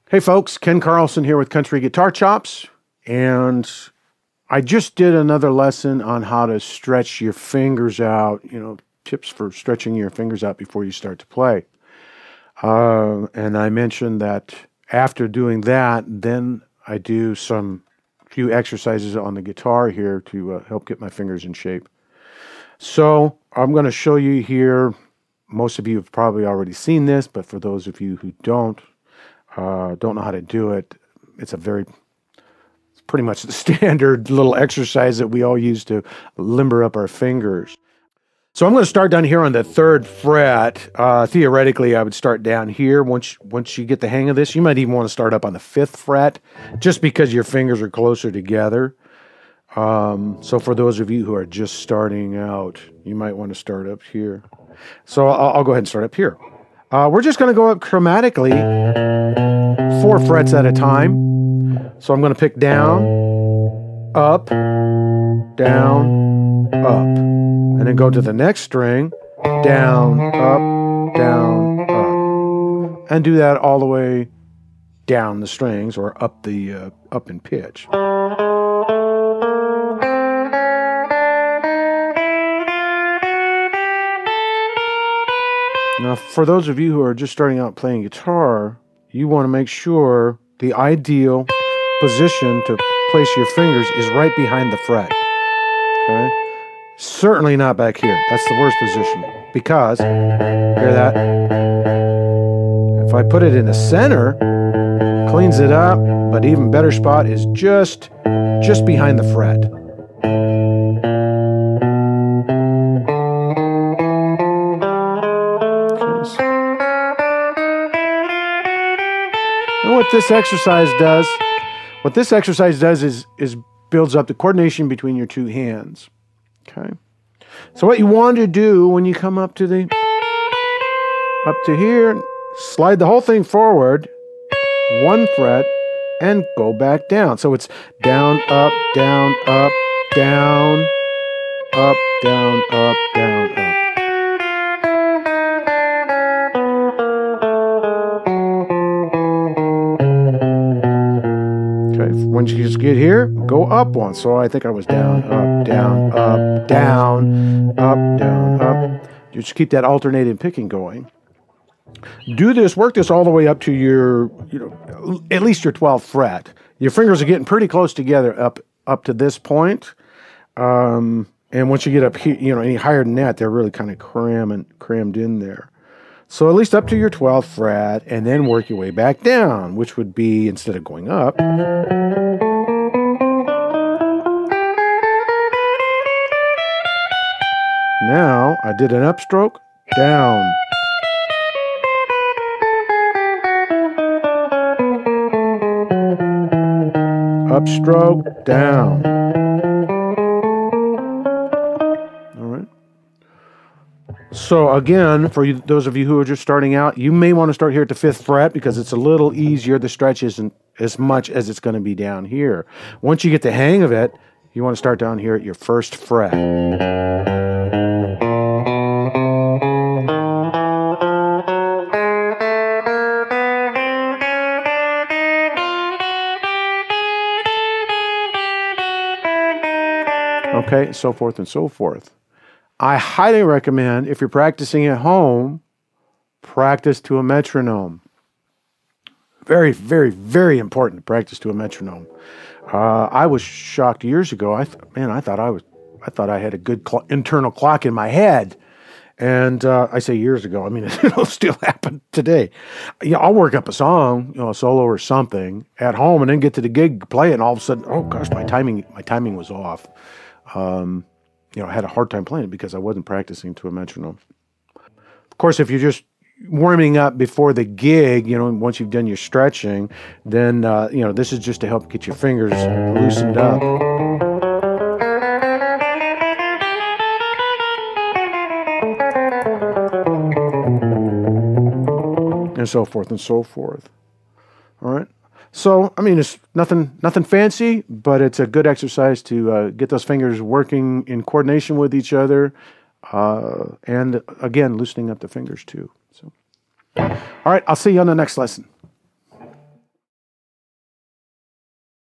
Hey folks, Ken Carlson here with Country Guitar Chops, and I just did another lesson on how to stretch your fingers out, tips for stretching your fingers out before you start to play. And I mentioned that after doing that, then I do few exercises on the guitar here to help get my fingers in shape. So I'm going to show you here. Most of you have probably already seen this, but for those of you who don't know how to do it, it's pretty much the standard little exercise that we all use to limber up our fingers. So I'm going to start down here on the 3rd fret. Theoretically, I would start down here. Once you get the hang of this, you might even want to start up on the 5th fret, just because your fingers are closer together. So for those of you who are just starting out, you might want to start up here. So I'll go ahead and start up here. We're just going to go up chromatically, 4 frets at a time. So I'm going to pick down, up, down, up. And then go to the next string, down, up, and do that all the way down the strings or up in pitch. Now, for those of you who are just starting out playing guitar, you want to make sure the ideal position to place your fingers is right behind the fret. Okay? Certainly not back here. That's the worst position. Because, hear that? If I put it in the center, cleans it up, but even better spot is just behind the fret. And what this exercise does is builds up the coordination between your two hands. Okay. So what you want to do when you come up to here, slide the whole thing forward, 1 fret, and go back down. So it's down, up, down, up, down, up, down, up, down, up. Once you just get here, go up 1. So I think I was down, up, down, up, down, up, down, up. You just keep that alternating picking going. Work this all the way up to your, at least your 12th fret. Your fingers are getting pretty close together up to this point. And once you get up here, any higher than that, they're really kind of crammed in there. So at least up to your 12th fret, and then work your way back down, which would be, instead of going up, now I did an upstroke, down. Upstroke, down. So again, for those of you who are just starting out, you may want to start here at the 5th fret because it's a little easier. The stretch isn't as much as it's going to be down here. Once you get the hang of it, you want to start down here at your 1st fret. Okay, so forth and so forth. I highly recommend, if you're practicing at home, practice to a metronome. Very, very, very important to practice to a metronome. I was shocked years ago. I thought I had a good internal clock in my head. And I say years ago. I mean, it'll still happen today. I'll work up a song, a solo or something at home, and then get to the gig, play it, and all of a sudden, oh gosh, my timing was off. I had a hard time playing it because I wasn't practicing to a metronome. Of course, if you're just warming up before the gig, once you've done your stretching, then, this is just to help get your fingers loosened up. And so forth and so forth. All right. So, I mean, it's nothing fancy, but it's a good exercise to get those fingers working in coordination with each other, and again, loosening up the fingers too. So, all right, I'll see you on the next lesson.